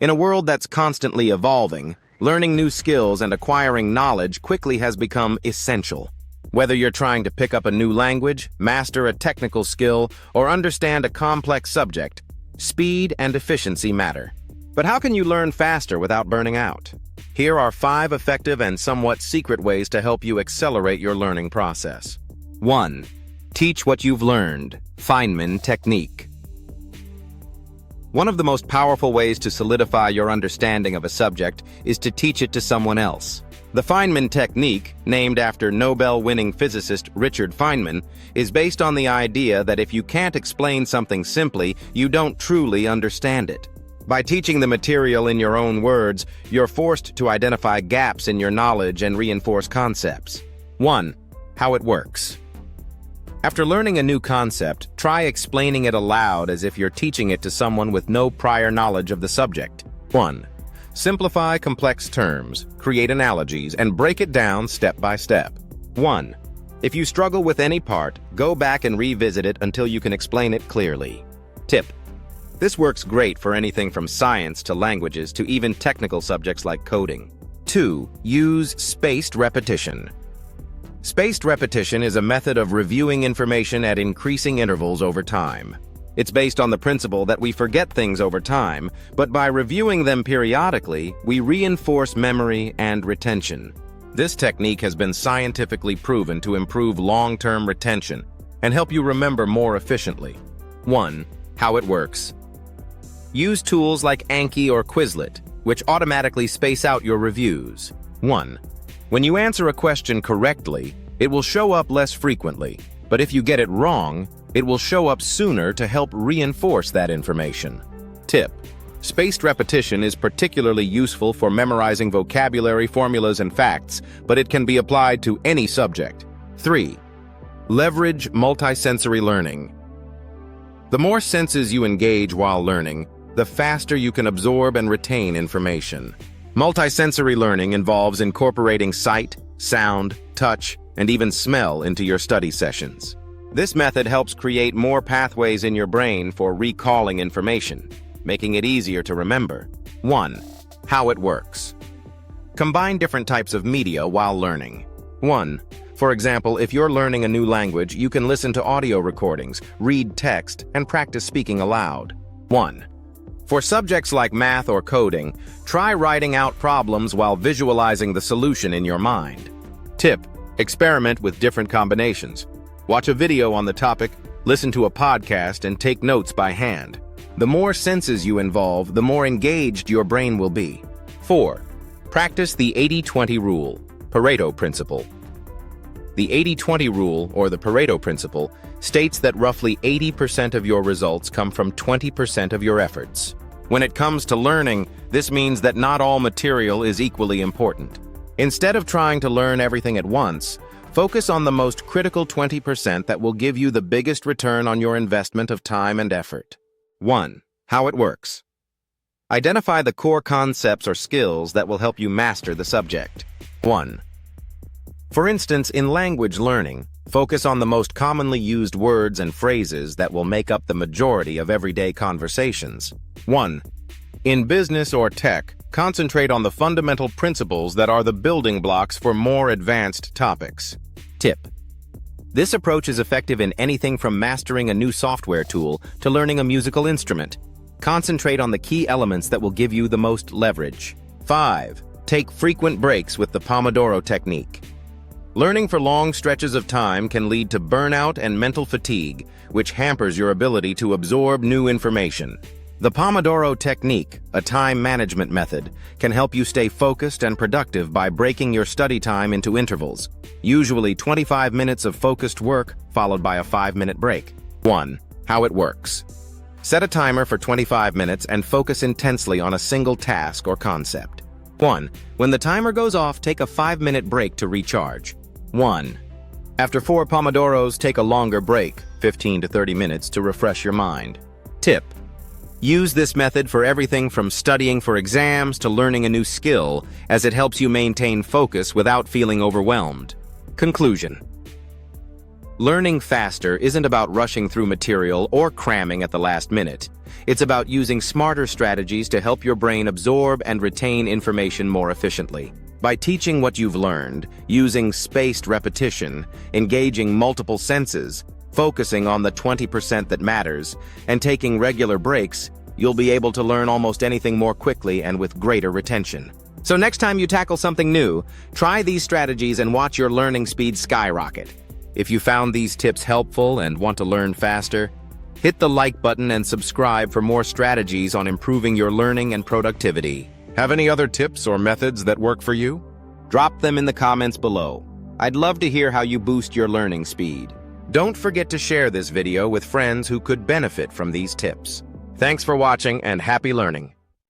In a world that's constantly evolving, learning new skills and acquiring knowledge quickly has become essential. Whether you're trying to pick up a new language, master a technical skill, or understand a complex subject, speed and efficiency matter. But how can you learn faster without burning out? Here are 5 effective and somewhat secret ways to help you accelerate your learning process. 1. Teach what you've learned. Feynman Technique. One of the most powerful ways to solidify your understanding of a subject is to teach it to someone else. The Feynman Technique, named after Nobel-winning physicist Richard Feynman, is based on the idea that if you can't explain something simply, you don't truly understand it. By teaching the material in your own words, you're forced to identify gaps in your knowledge and reinforce concepts. 1. How it works. After learning a new concept, try explaining it aloud as if you're teaching it to someone with no prior knowledge of the subject. 1. Simplify complex terms, create analogies, and break it down step by step. 1. If you struggle with any part, go back and revisit it until you can explain it clearly. Tip. This works great for anything from science to languages to even technical subjects like coding. 2. Use spaced repetition. Spaced repetition is a method of reviewing information at increasing intervals over time. It's based on the principle that we forget things over time, but by reviewing them periodically, we reinforce memory and retention. This technique has been scientifically proven to improve long-term retention and help you remember more efficiently. 1. How it works. Use tools like Anki or Quizlet, which automatically space out your reviews. 1. When you answer a question correctly, it will show up less frequently, but if you get it wrong, it will show up sooner to help reinforce that information. Tip. Spaced repetition is particularly useful for memorizing vocabulary, formulas, and facts, but it can be applied to any subject. 3. Leverage multisensory learning. The more senses you engage while learning, the faster you can absorb and retain information. Multisensory learning involves incorporating sight, sound, touch, and even smell into your study sessions. This method helps create more pathways in your brain for recalling information, making it easier to remember. 1. How it works. Combine different types of media while learning. 1. For example, if you're learning a new language, you can listen to audio recordings, read text, and practice speaking aloud. 1. For subjects like math or coding, try writing out problems while visualizing the solution in your mind. Tip. Experiment with different combinations. Watch a video on the topic, listen to a podcast, and take notes by hand. The more senses you involve, the more engaged your brain will be. 4. Practice the 80-20 rule, Pareto principle. The 80-20 rule, or the Pareto principle, states that roughly 80% of your results come from 20% of your efforts. When it comes to learning, this means that not all material is equally important. Instead of trying to learn everything at once, focus on the most critical 20% that will give you the biggest return on your investment of time and effort. 1. How it works. Identify the core concepts or skills that will help you master the subject. 1. For instance, in language learning, focus on the most commonly used words and phrases that will make up the majority of everyday conversations. 1. In business or tech, concentrate on the fundamental principles that are the building blocks for more advanced topics. Tip. This approach is effective in anything from mastering a new software tool to learning a musical instrument. Concentrate on the key elements that will give you the most leverage. 5. Take frequent breaks with the Pomodoro Technique. Learning for long stretches of time can lead to burnout and mental fatigue, which hampers your ability to absorb new information. The Pomodoro Technique, a time management method, can help you stay focused and productive by breaking your study time into intervals, usually 25 minutes of focused work followed by a 5-minute break. 1. How it works. Set a timer for 25 minutes and focus intensely on a single task or concept. 1. When the timer goes off, take a 5-minute break to recharge. 1. After 4 Pomodoros, take a longer break, 15 to 30 minutes, to refresh your mind. Tip. Use this method for everything from studying for exams to learning a new skill, as it helps you maintain focus without feeling overwhelmed. Conclusion. Learning faster isn't about rushing through material or cramming at the last minute. It's about using smarter strategies to help your brain absorb and retain information more efficiently. By teaching what you've learned, using spaced repetition, engaging multiple senses, focusing on the 20% that matters, and taking regular breaks, you'll be able to learn almost anything more quickly and with greater retention. So next time you tackle something new, try these strategies and watch your learning speed skyrocket. If you found these tips helpful and want to learn faster, hit the like button and subscribe for more strategies on improving your learning and productivity. Have any other tips or methods that work for you? Drop them in the comments below. I'd love to hear how you boost your learning speed. Don't forget to share this video with friends who could benefit from these tips. Thanks for watching and happy learning.